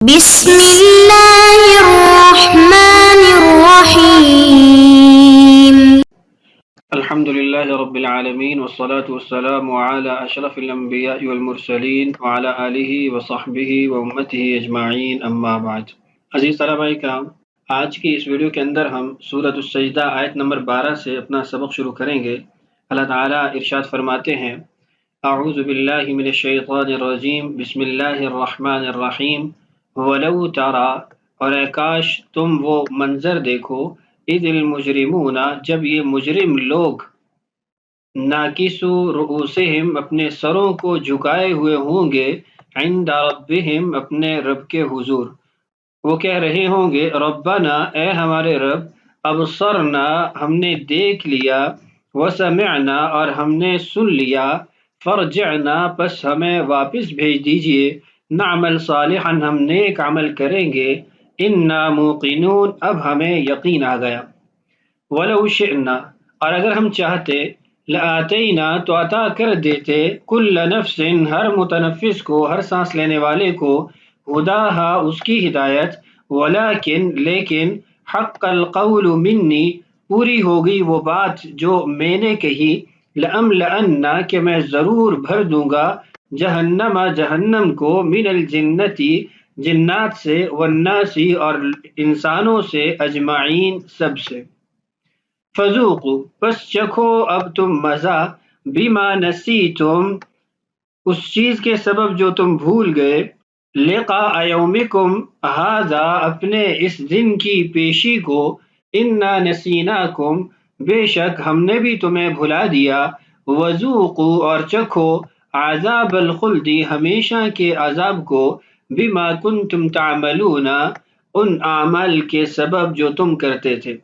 بسم اللہ الرحمن الرحیم الحمد للہ رب العالمین والصلاة والسلام علی اشرف الانبیاء والمرسلین وعلی آلہ وصحبہ وامتہ اجمعین اما بعد۔ عزیز طلبہ کرام، آج کی اس ویڈیو کے اندر ہم سورۃ السجدہ آیت نمبر 12 سے اپنا سبق شروع کریں گے۔ اللہ تعالیٰ ارشاد فرماتے ہیں: اعوذ باللہ من الشیطان الرجیم، بسم اللہ الرحمن الرحیم۔ وَلَوْ تَرَى، اور اے کاش تم وہ منظر دیکھو، اذ المجرمون، جب یہ مجرم لوگ، ناکسو رؤوسہم، اپنے سروں کو جھکائے ہوئے ہوں گے، عند ربہم، اپنے رب کے حضور۔ وہ کہہ رہے ہوں گے: ربنا، اے ہمارے رب، ابصرنا، ہم نے دیکھ لیا، وسمعنا، اور ہم نے سن لیا، فرجعنا، پس ہمیں واپس بھیج دیجئے، نعمل صالحا، ہم نیک عمل کریں گے، انا موقنون، اب ہمیں یقین آ گیا۔ ولو شئنا، اور اگر ہم چاہتے، لآتینا، تو عطا کر دیتے، کل نفس، ہر متنفس کو، ہر سانس لینے والے کو، ہداہا، اس کی ہدایت، ولیکن، لیکن، حق القول منی، پوری ہوگی وہ بات جو میں نے کہی، لأملأن، کہ میں ضرور بھر دوں گا، جہنم، جہنم کو، من الجنتی، جنات سے، والناسی، اور انسانوں سے، اجمعین، سب سے۔ فذوقوا، پس چکھو اب تم مزہ، بما نسیتم، اس چیز کے سبب جو تم بھول گئے، لقاء یومکم ھذا، اپنے اس دن کی پیشی کو، انا نسیناکم، بے شک ہم نے بھی تمہیں بھلا دیا، وذوقوا، اور چکھو، عذاب الخلد، ہمیشہ کے عذاب کو، بما کنتم تعملون، ان اعمال کے سبب جو تم کرتے تھے۔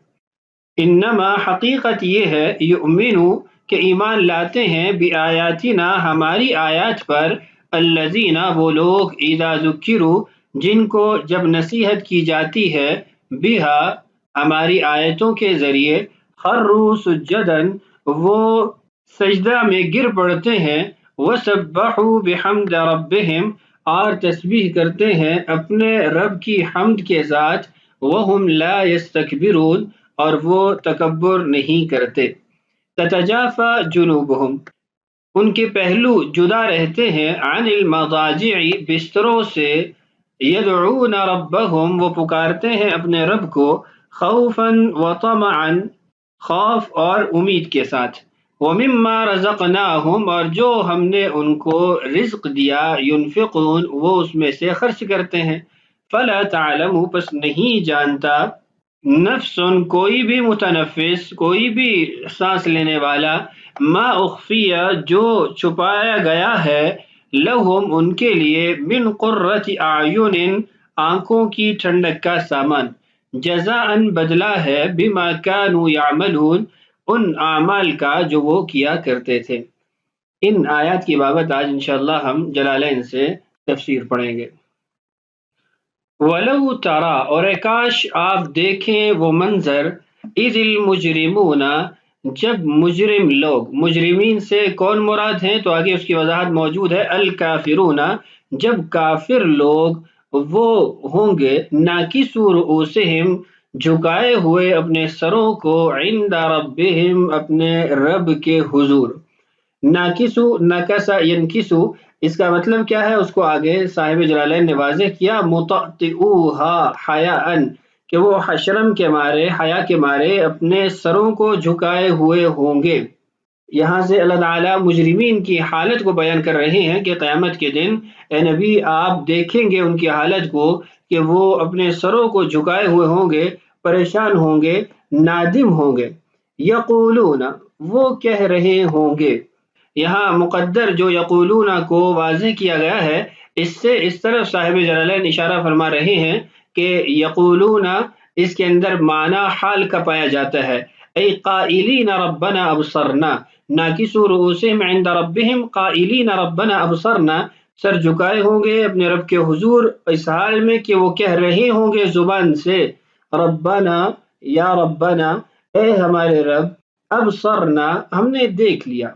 انما، حقیقت یہ ہے، یؤمنو، کہ ایمان لاتے ہیں، بآیاتنا، ہماری آیات پر، الذین، وہ لوگ، اذا ذکروا، جن کو جب نصیحت کی جاتی ہے، بہا، ہماری آیتوں کے ذریعے، خروا سجدا، وہ سجدہ میں گر پڑتے ہیں، وسبحوا بحمد ربہم، اور تسبیح کرتے ہیں اپنے رب کی حمد کے ساتھ، وہم لا یستکبرون، اور وہ تکبر نہیں کرتے۔ تتجافی جنوبہم، ان کے پہلو جدا رہتے ہیں، عن المضاجع، بستروں سے، یدعون ربہم، وہ پکارتے ہیں اپنے رب کو، خوفا وطمعا، خوف اور امید کے ساتھ، ومما رزقناہم، اور جو ہم نے ان کو رزق دیا، ينفقون، وہ اس میں سے خرچ کرتے ہیں۔ فلا تعلم، پس نہیں جانتا، نفس، کوئی بھی متنفس، کوئی بھی سانس لینے والا، ما اخفیہ، جو چھپایا گیا ہے، لہم، ان کے لیے، من قرۃ اعین، آنکھوں کی ٹھنڈک کا سامان، جزاء، بدلہ ہے، بما کانوا یعملون، ان اعمال کا جو وہ کیا کرتے تھے۔ ان آیات کی بابت آج انشاءاللہ ہم جلالین سے تفسیر پڑھیں گے۔ وَلَوْ تَرَى، اور اے کاش آپ دیکھیں وہ منظر، اذ المجرمون، جب مجرم لوگ، مجرمین سے کون مراد ہیں تو آگے اس کی وضاحت موجود ہے، الکافرون، جب کافر لوگ وہ ہوں گے، ناکسو رؤوسہم، جھکائے ہوئے اپنے سروں کو، عند ربہم، اپنے رب کے حضور۔ ناکسو، نکسا ینکسو، اس کا مطلب کیا ہے اس کو آگے صاحب جلالین نے واضح کیا، مطأطئوہا حیاء، کہ وہ شرم کے مارے، حیا کے مارے، اپنے سروں کو جھکائے ہوئے ہوں گے۔ یہاں سے اللہ تعالیٰ مجرمین کی حالت کو بیان کر رہے ہیں کہ قیامت کے دن اے نبی آپ دیکھیں گے ان کی حالت کو کہ وہ اپنے سروں کو جھکائے ہوئے ہوں گے، پریشان ہوں گے، نادم ہوں گے۔ یقولون، وہ کہہ رہے ہوں گے، یہاں مقدر جو یقولون کو واضح کیا گیا ہے، اس سے اس طرف صاحب جلالین اشارہ فرما رہے ہیں کہ یقولون، اس کے اندر معنی حال کا پایا جاتا ہے، ای قائلین ربنا ابصرنا، ناکسو رؤوسہم عند ربہم قائلین ربنا ابصرنا، سر جھکائے ہوں گے اپنے رب کے حضور، اس حال میں کہ وہ کہہ رہے ہوں گے زبان سے، ربنا، یا ربنا، اے ہمارے رب، ابصرنا، ہم نے دیکھ لیا۔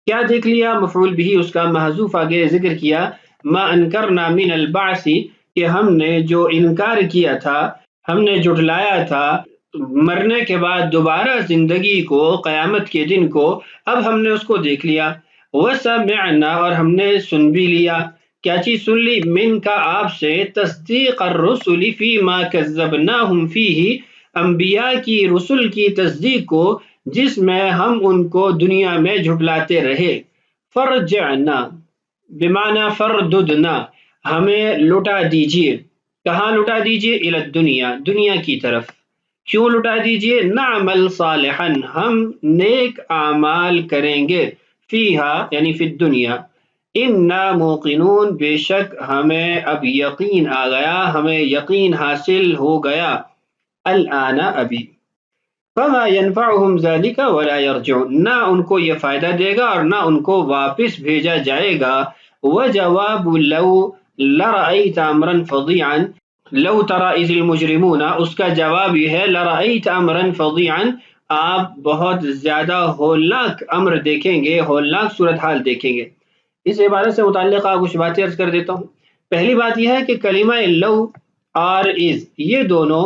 کیا دیکھ لیا؟ مفعول بھی اس کا محذوف آگے ذکر کیا، ما انکرنا من البعث، کہ ہم نے جو انکار کیا تھا، ہم نے جھٹلایا تھا مرنے کے بعد دوبارہ زندگی کو، قیامت کے دن کو، اب ہم نے اس کو دیکھ لیا۔ وَسَمِعْنَا، اور ہم نے سن بھی لیا۔ کیا چیز سن لی؟ من کا آپ سے، تصدیق الرسل فیما کذبناہم فیہ، انبیاء کی، رسل کی تصدیق کو جس میں ہم ان کو دنیا میں جھٹلاتے رہے۔ فرجعنا بمعنی فرددنا، ہمیں لٹا دیجئے۔ کہاں لٹا دیجئے؟ الی الدنیا، دنیا کی طرف۔ کیوں لٹا دیجئے؟ نعمل صالحا، ہم نیک اعمال کریں گے، فیہا یعنی فی الدنیا، انا موقنون، بے شک ہمیں اب یقین آ گیا، ہمیں یقین حاصل ہو گیا، الآن ابھی۔ فما ينفعهم ذلك ولا يرجعون، نہ ان کو یہ فائدہ دے گا اور نہ ان کو واپس بھیجا جائے گا۔ وجواب لو لرأيت امرا فظيعا، لو ترى اذ المجرمون، اس کا جواب یہ ہے لرأيت امرا فظيعا، آپ بہت زیادہ ہولناک امر دیکھیں گے، ہولناک صورتحال دیکھیں گے۔ اس عبارت سے متعلقہ کچھ باتیں عرض کر دیتا ہوں۔ پہلی بات یہ ہے کہ کلمہ لو اور از یہ دونوں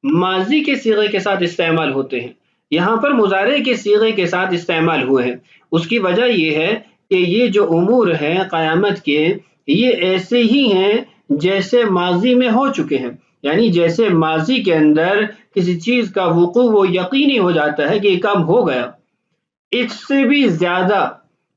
ماضی کے صیغے کے ساتھ استعمال ہوتے ہیں، یہاں پر مضارع کے صیغے کے ساتھ استعمال ہوئے ہیں۔ اس کی وجہ یہ ہے کہ یہ جو امور ہیں قیامت کے، یہ ایسے ہی ہیں جیسے ماضی میں ہو چکے ہیں، یعنی جیسے ماضی کے اندر کسی چیز کا وقوع وہ یقینی ہو جاتا ہے کہ یہ کام ہو گیا، اس سے بھی زیادہ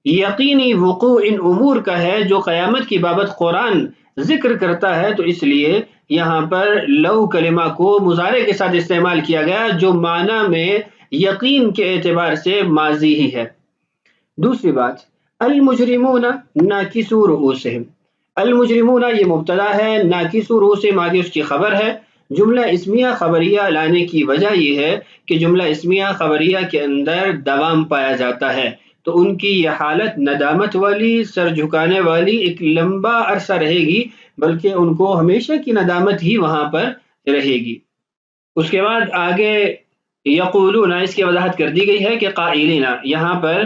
یقینی وقوع ان امور کا ہے جو قیامت کی بابت قرآن ذکر کرتا ہے، تو اس لیے یہاں پر لو کلمہ کو مضارع کے ساتھ استعمال کیا گیا جو معنی میں یقین کے اعتبار سے ماضی ہی ہے۔ دوسری بات، المجرمون ناکسو رؤوسہم، المجرمون یہ مبتدا ہے، ناکسو رؤوسہم آگے اس کی خبر ہے۔ جملہ اسمیہ خبریہ لانے کی وجہ یہ ہے کہ جملہ اسمیہ خبریہ کے اندر دوام پایا جاتا ہے، تو ان کی یہ حالت ندامت والی، سر جھکانے والی ایک لمبا عرصہ رہے گی، بلکہ ان کو ہمیشہ کی ندامت ہی وہاں پر رہے گی۔ اس کے بعد آگے یقولون، اس کی وضاحت کر دی گئی ہے کہ قائلین، یہاں پر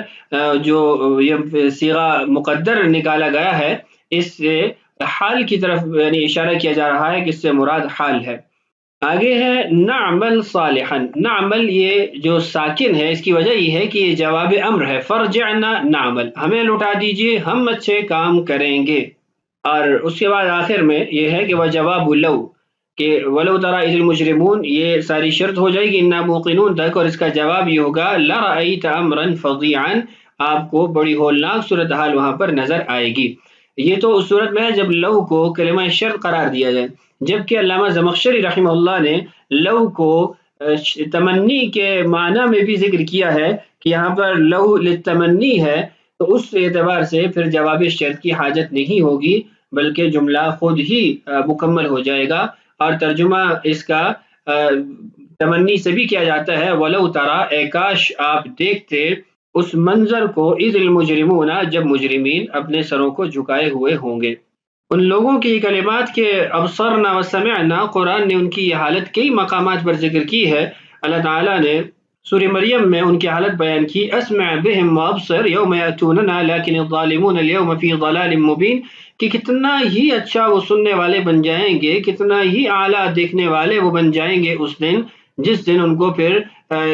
جو یہ صیغہ مقدر نکالا گیا ہے اس سے حال کی طرف یعنی اشارہ کیا جا رہا ہے کہ اس سے مراد حال ہے۔ آگے ہے نعمل صالحا، نعمل یہ جو ساکن ہے اس کی وجہ یہ ہے کہ یہ جواب امر ہے، فرجعنا نعمل، ہمیں لوٹا دیجئے، ہم اچھے کام کریں گے۔ اور اس کے بعد آخر میں یہ ہے کہ وہ جواب لو، کہ ولو تری اذ المجرمون، یہ ساری شرط ہو جائے گی انا موقنون تک، اور اس کا جواب یہ ہوگا لرأیت امرا فظیعا، آپ کو بڑی ہولناک صورتحال وہاں پر نظر آئے گی۔ یہ تو اس صورت میں ہے جب لو کو کلمہ شرط قرار دیا جائے، جبکہ علامہ زمخشری رحمہ اللہ نے لو کو تمنی کے معنی میں بھی ذکر کیا ہے کہ یہاں پر لو للتمنی ہے، تو اس اعتبار سے پھر جواب شرط کی حاجت نہیں ہوگی، بلکہ جملہ خود ہی مکمل ہو جائے گا۔ اور ترجمہ اس کا تمنی سے بھی کیا جاتا ہے، ولو ترا، اے کاش آپ دیکھتے اس منظر کو، اذ المجرمون، جب مجرمین اپنے سروں کو جھکائے ہوئے ہوں گے۔ ان لوگوں کی کلمات کے ابصرنا و سمعنا، قرآن نے ان کی یہ حالت کئی مقامات پر ذکر کی ہے۔ اللہ تعالیٰ نے سورہ مریم میں ان کی حالت بیان کی، اسمع بہم و ابصر یوم یاتوننا لیکن الظالمون اليوم فی ضلال مبین، کہ کتنا ہی اچھا وہ سننے والے بن جائیں گے، کتنا ہی اعلیٰ دیکھنے والے وہ بن جائیں گے اس دن، جس دن ان کو پھر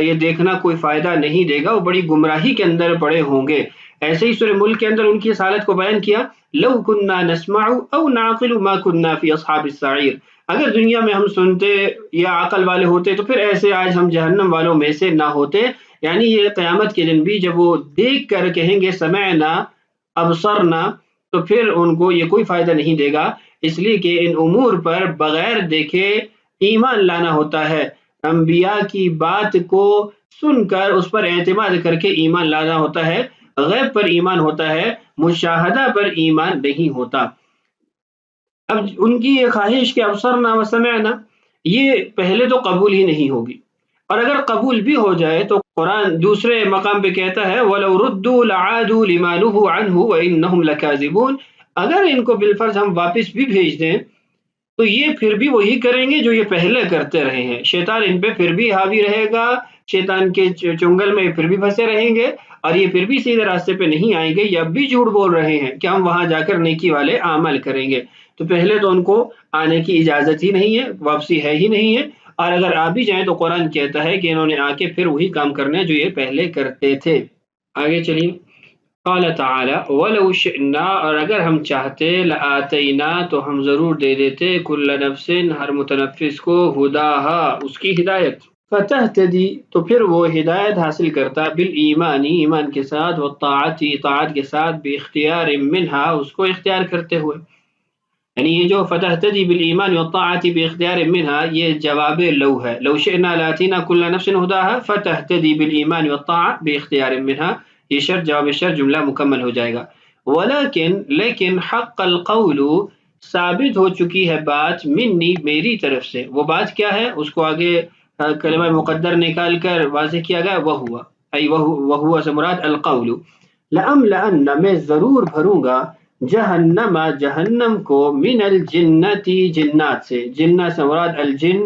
یہ دیکھنا کوئی فائدہ نہیں دے گا، وہ بڑی گمراہی کے اندر پڑے ہوں گے۔ ایسے ہی سورہ ملک کے اندر ان کی اس حالت کو بیان کیا، لو کننا نسمع او نعقل ما کننا فی اصحاب السعیر، اگر دنیا میں ہم سنتے یا عقل والے ہوتے تو پھر ایسے آج ہم جہنم والوں میں سے نہ ہوتے۔ یعنی یہ قیامت کے دن بھی جب وہ دیکھ کر کہیں گے سمعنا ابصرنا، تو پھر ان کو یہ کوئی فائدہ نہیں دے گا، اس لیے کہ ان امور پر بغیر دیکھے ایمان لانا ہوتا ہے، انبیاء کی بات کو سن کر اس پر اعتماد کر کے ایمان لانا ہوتا ہے، غیب پر ایمان ہوتا ہے، مشاہدہ پر ایمان نہیں ہوتا۔ اب ان کی یہ خواہش کہ ابصرنا و سمعنا، یہ پہلے تو قبول ہی نہیں ہوگی، اور اگر قبول بھی ہو جائے تو قرآن دوسرے مقام پہ کہتا ہے وَلَوْ رُدُّوا لَعَادُوا لِمَا نُهُوا عَنْهُ وَإِنَّهُمْ لَكَاذِبُونَ، اگر ان کو بالفرض ہم واپس بھی بھیج دیں تو یہ پھر بھی وہی کریں گے جو یہ پہلے کرتے رہے ہیں، شیطان ان پہ پھر بھی حاوی رہے گا، شیطان کے چنگل میں پھر بھی پھنسے رہیں گے اور یہ پھر بھی سیدھے راستے پہ نہیں آئیں گے، یہ اب بھی جھوٹ بول رہے ہیں کہ ہم وہاں جا کر نیکی والے عمل کریں گے. تو پہلے تو ان کو آنے کی اجازت ہی نہیں ہے، واپسی ہے ہی نہیں ہے، اور اگر آ بھی جائیں تو قرآن کہتا ہے کہ انہوں نے آ کے پھر وہی کام کرنے جو یہ پہلے کرتے تھے. آگے چلیے. قال تعالی وَلَوْ شِئْنَا، اور اگر ہم چاہتے لَآتَيْنَا، تو ہم ضرور دے دیتے كُلَّ نَفْسٍ، ہر متنفس کو ہداها، اس کی ہدایت. فتہتدی، تو پھر وہ ہدایت حاصل کرتا بالایمان، ایمان کے ساتھ، والطاعت، طاعت کے ساتھ، باختیار منہا، اس کو اختیار کرتے ہوئے. یعنی یہ جو فتہتدی بالایمان والطاعت باختیار منہا، یہ جواب لو ہے. لو شئنا لاتینا کل نفس ہداها فتہتدی بالایمان والطاعت باختیار منہا، یہ شرط جواب شرط جملہ مکمل ہو جائے گا. لیکن حق القول، ثابت ہو چکی ہے بات، منی، میری طرف سے. وہ بات کیا ہے؟ اس کو آگے کلمہ مقدر نکال کر واضح کیا گیا، وہوا، ای وہوا سے مراد القول. لأملأن، میں ضرور بھروں گا، جہنم، جہنم کو، من الجنتی، جنات سے. جنات سے مراد الجن،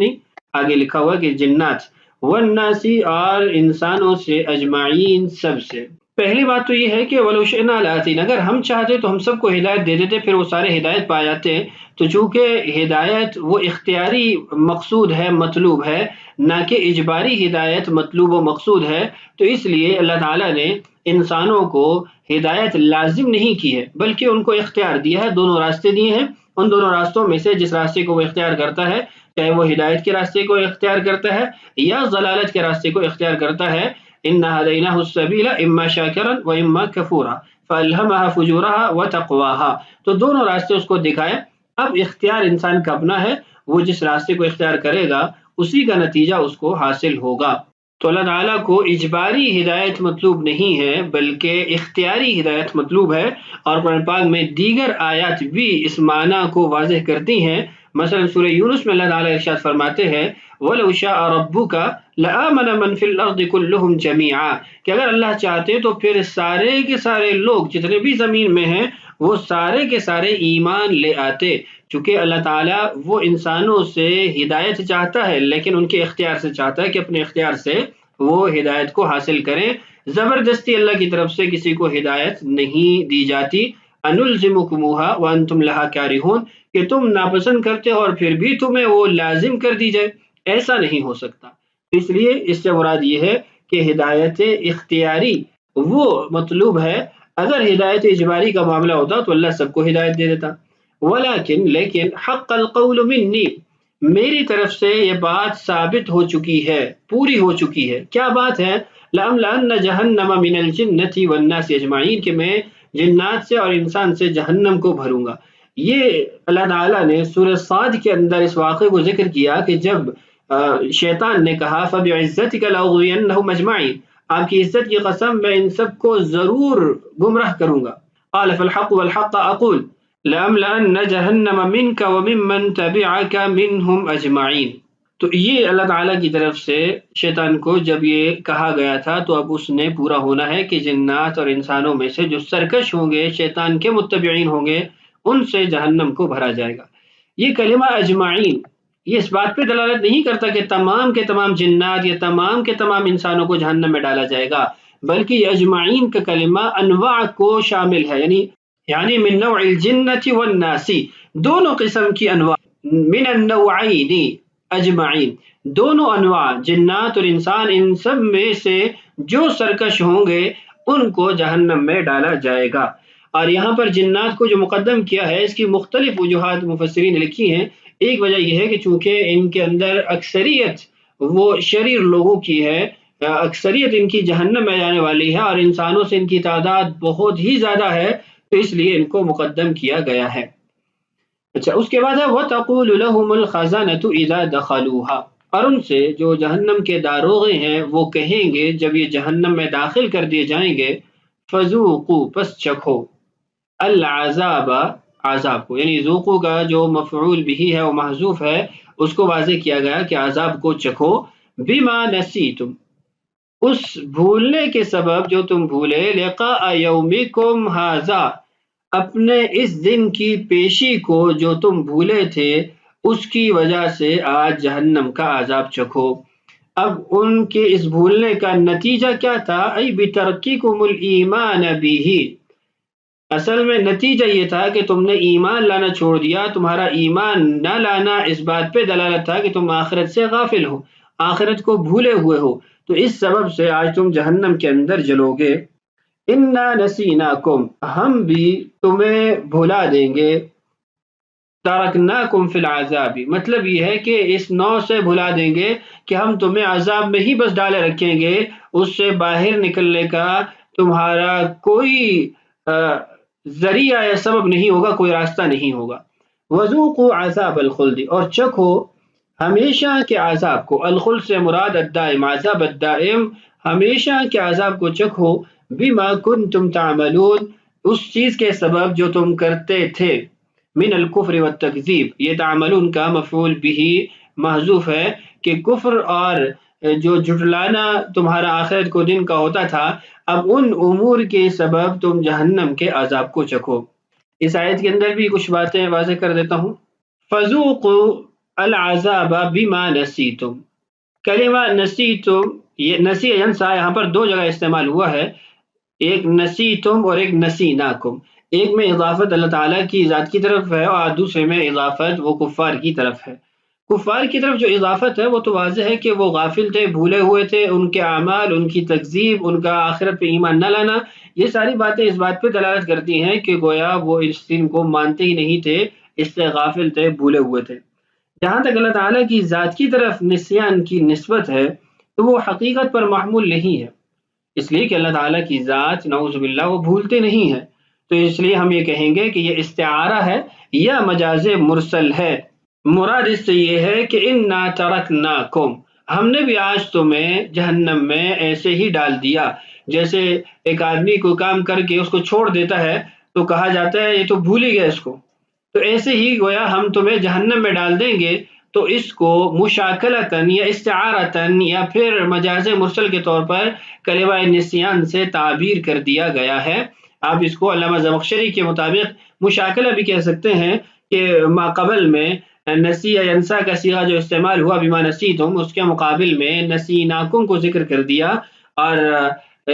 آگے لکھا ہوا کہ جنات، والناسی، اور انسانوں سے، اجمعین، سب سے. پہلی بات تو یہ ہے کہ وَلَوْ شِئْنَا لَآتَيْنَا، اگر ہم چاہتے تو ہم سب کو ہدایت دے دیتے، پھر وہ سارے ہدایت پا جاتے. تو چونکہ ہدایت وہ اختیاری مقصود ہے، مطلوب ہے، نہ کہ اجباری ہدایت مطلوب و مقصود ہے، تو اس لیے اللہ تعالیٰ نے انسانوں کو ہدایت لازم نہیں کی ہے، بلکہ ان کو اختیار دیا ہے. دونوں راستے دیے ہیں، ان دونوں راستوں میں سے جس راستے کو وہ اختیار کرتا ہے، چاہے وہ ہدایت کے راستے کو اختیار کرتا ہے یا ضلالت کے راستے کو اختیار کرتا ہے. إِنَّا هَدَيْنَاهُ السَّبِيلَ إِمَّا شَاكِرًا وَإِمَّا كَفُورًا فَأَلْهَمَهَا فُجُورَهَا وَتَقْوَاهَا. تو دونوں راستے اس کو دکھائے. اب اختیار انسان کا اپنا ہے، وہ جس راستے کو اختیار کرے گا اسی کا نتیجہ اس کو حاصل ہوگا. تو اللہ تعالیٰ کو اجباری ہدایت مطلوب نہیں ہے، بلکہ اختیاری ہدایت مطلوب ہے. اور قرآن پاک میں دیگر آیات بھی اس معنی کو واضح کرتی ہیں. مثلا سورہ یونس میں اللہ تعالیٰ ارشاد فرماتے ہیں وَلَوْ شَاءَ رَبُّكَ لَآمَنَ مَنْ فِي الْأَرْضِ كُلُّهُمْ جَمِيعًا، کہ اگر اللہ چاہتے تو پھر سارے کے سارے لوگ جتنے بھی زمین میں ہیں وہ سارے کے سارے ایمان لے آتے. چونکہ اللہ تعالیٰ وہ انسانوں سے ہدایت چاہتا ہے، لیکن ان کے اختیار سے چاہتا ہے کہ اپنے اختیار سے وہ ہدایت کو حاصل کریں. زبردستی اللہ کی طرف سے کسی کو ہدایت نہیں دی جاتی. انلزمکموہا وانتم لہا کارہون، کہ تم ناپسند کرتے ہو اور پھر بھی تمہیں وہ لازم کر دی جائے، ایسا نہیں ہو سکتا. اس لیے اس سے مراد یہ ہے کہ ہدایت اختیاری وہ مطلوب ہے. اگر ہدایت اجباری کا معاملہ ہوتا تو اللہ سب کو ہدایت دے دیتا. لیکن حق القول منی، میری طرف سے یہ بات ثابت ہو چکی ہے، پوری ہو چکی ہے. کیا بات ہے؟ لَأَمْلَأَنَّ جَهَنَّمَ مِنَ الْجِنَّةِ وَالنَّاسِ أَجْمَعِينَ، کہ میں جنات سے اور انسان سے جہنم کو بھروں گا. یہ اللہ تعالیٰ نے سورہ صاد کے اندر اس واقعے کو ذکر کیا کہ جب شیطان نے کہا فَبِعِزَّتِكَ لَأُغْوِيَنَّهُمْ أَجْمَعِينَ، آپ کی عزت کی قسم میں ان سب کو ضرور گمراہ کروں گا. قال فالحق والحق اقول لأملأن جہنم منك وممن تبعك منهم اجمعین. تو یہ اللہ تعالیٰ کی طرف سے شیطان کو جب یہ کہا گیا تھا تو اب اس نے پورا ہونا ہے کہ جنات اور انسانوں میں سے جو سرکش ہوں گے، شیطان کے متبعین ہوں گے، ان سے جہنم کو بھرا جائے گا. یہ کلمہ اجمعین یہ اس بات پہ دلالت نہیں کرتا کہ تمام کے تمام جنات یا تمام کے تمام انسانوں کو جہنم میں ڈالا جائے گا، بلکہ یہ اجمعین کا کلمہ انواع کو شامل ہے. یعنی من نوع الجنت والناس، دونوں قسم کی انواع، من النوعین اجمعین، دونوں انواع جنات اور انسان، ان سب میں سے جو سرکش ہوں گے ان کو جہنم میں ڈالا جائے گا. اور یہاں پر جنات کو جو مقدم کیا ہے اس کی مختلف وجوہات مفسرین نے لکھی ہیں. ایک وجہ یہ ہے کہ چونکہ ان کے اندر اکثریت وہ شریر لوگوں کی ہے، اکثریت ان کی جہنم میں جانے والی ہے اور انسانوں سے ان کی تعداد بہت ہی زیادہ ہے، تو اس لیے ان کو مقدم کیا گیا ہے. اچھا، اس کے بعد ہے وَتَقُولُ لَهُمُ الْخَزَنَةُ إِذَا دَخَلُوهَا، اور ان سے جو جہنم کے داروغے ہیں وہ کہیں گے جب یہ جہنم میں داخل کر دیے جائیں گے فَذُوقُوا، پس چکھو، العذاب، عذاب کو. یعنی ذوقو کا جو مفعول بھی ہے وہ محذوف ہے، اس کو واضح کیا گیا کہ عذاب کو چکھو. بما نسیتم، اس بھولنے کے سبب جو تم بھولے، لقاء یومکم ھذا، اپنے اس دن کی پیشی کو جو تم بھولے تھے اس کی وجہ سے آج جہنم کا عذاب چکھو. اب ان کے اس بھولنے کا نتیجہ کیا تھا؟ ای بترککم الایمان به، اصل میں نتیجہ یہ تھا کہ تم نے ایمان لانا چھوڑ دیا. تمہارا ایمان نہ لانا اس بات پہ دلالت تھا کہ تم آخرت سے غافل ہو، آخرت کو بھولے ہوئے ہو، تو اس سبب سے آج تم جہنم کے اندر جلو گے. انا نسیناکم، ہم بھی تمہیں بھلا دیں گے. ترکناکم فی العذاب، مطلب یہ ہے کہ اس نوع سے بھلا دیں گے کہ ہم تمہیں عذاب میں ہی بس ڈالے رکھیں گے، اس سے باہر نکلنے کا تمہارا کوئی ذریعہ یا سبب نہیں ہوگا، کوئی راستہ نہیں ہوگا. وذوقوا عذاب الخلد، اور چکھو ہمیشہ کے عذاب کو. الخلد سے مراد الدائم، عذاب الدائم، ہمیشہ کے عذاب کو چکھو. بما کنتم تعملون، اس چیز کے سبب جو تم کرتے تھے. من الکفر والتکذیب، یہ تعملون کا مفعول بھی محذوف ہے کہ کفر اور جو جھٹلانا تمہارا آخرت کو دن کا ہوتا تھا، اب ان امور کے سبب تم جہنم کے عذاب کو چکھو. اس آیت کے اندر بھی کچھ باتیں واضح کر دیتا ہوں. فذوقوا العذاب بما نسیتم، کلمہ نسیتم، یہ نسی ینسا یہاں پر دو جگہ استعمال ہوا ہے، ایک نسیتم اور ایک نسیناکم. ایک میں اضافت اللہ تعالیٰ کی ذات کی طرف ہے اور دوسرے میں اضافت وہ کفار کی طرف ہے. کفار کی طرف جو اضافت ہے وہ تو واضح ہے کہ وہ غافل تھے، بھولے ہوئے تھے، ان کے اعمال، ان کی تکذیب، ان کا آخرت پہ ایمان نہ لانا، یہ ساری باتیں اس بات پہ دلالت کرتی ہیں کہ گویا وہ اس دن کو مانتے ہی نہیں تھے، اس سے غافل تھے، بھولے ہوئے تھے. جہاں تک اللہ تعالیٰ کی ذات کی طرف نسیان کی نسبت ہے تو وہ حقیقت پر محمول نہیں ہے، اس لیے کہ اللہ تعالیٰ کی ذات نعوذ باللہ وہ بھولتے نہیں ہیں. تو اس لیے ہم یہ کہیں گے کہ یہ استعارہ ہے یا مجاز مرسل ہے. مراد اس سے یہ ہے کہ انا ترکناکم، ہم نے بھی آج تمہیں جہنم میں ایسے ہی ڈال دیا. جیسے ایک آدمی کو کام کر کے اس کو چھوڑ دیتا ہے تو کہا جاتا ہے یہ تو بھول ہی گیا اس کو، تو ایسے ہی گویا ہم تمہیں جہنم میں ڈال دیں گے. تو اس کو مشاکلتاً یا استعارتاً یا پھر مجاز مرسل کے طور پر کلمہ نسیان سے تعبیر کر دیا گیا ہے. آپ اس کو علامہ زمخشری کے مطابق مشاکلہ بھی کہہ سکتے ہیں کہ ما قبل میں نسی یا ینسا کا صیغہ جو استعمال ہوا بما نسیتم، اس کے مقابل میں نسیناکم کو ذکر کر دیا، اور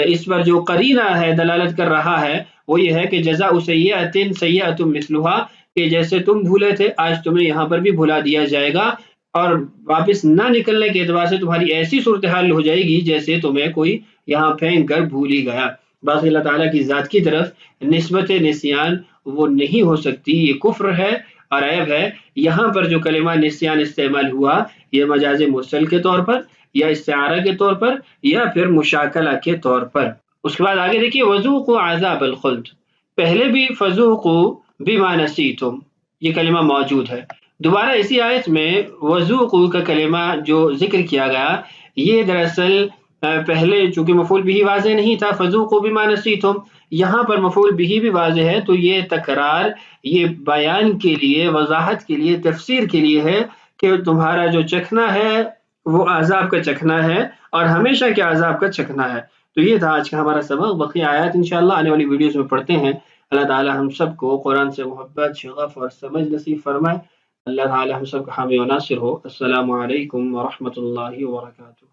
اس پر جو قرینہ ہے دلالت کر رہا ہے وہ یہ ہے کہ جزاء سیئۃ سیئۃ مثلھا، کہ جیسے تم بھولے تھے آج تمہیں یہاں پر بھی بھلا دیا جائے گا، اور واپس نہ نکلنے کے اعتبار سے تمہاری ایسی صورتحال ہو جائے گی جیسے تمہیں کوئی یہاں پھینک کر بھول ہی گیا. باقی اللہ تعالیٰ کی ذات کی طرف نسبت نسیان وہ نہیں ہو سکتی، یہ کفر ہے اور عیب ہے. یہاں پر جو کلمہ نسیان استعمال ہوا یہ مجاز مرسل کے طور پر یا استعارہ کے طور پر یا پھر مشاکلہ کے طور پر. اس کے بعد آگے دیکھیے وذوقوا عذاب الخلد، پہلے بھی فذوقوا بما نسیتم یہ کلمہ موجود ہے. دوبارہ اسی آیت میں وذوقوا کا کلمہ جو ذکر کیا گیا یہ دراصل پہلے چونکہ مفعول بھی واضح نہیں تھا فذوقوا بما نسیتم، یہاں پر مفعول بھی واضح ہے، تو یہ تکرار یہ بیان کے لیے، وضاحت کے لیے، تفسیر کے لیے ہے کہ تمہارا جو چکھنا ہے وہ عذاب کا چکھنا ہے اور ہمیشہ کے عذاب کا چکھنا ہے. تو یہ تھا آج کا ہمارا سبق. بقیہ آیات انشاءاللہ آنے والی ویڈیوز میں پڑھتے ہیں. اللہ تعالی ہم سب کو قرآن سے محبت، شغف اور سمجھ نصیب فرمائے. اللہ تعالی ہم سب کا حامی و ناصر ہو. السلام علیکم ورحمۃ اللہ وبرکاتہ.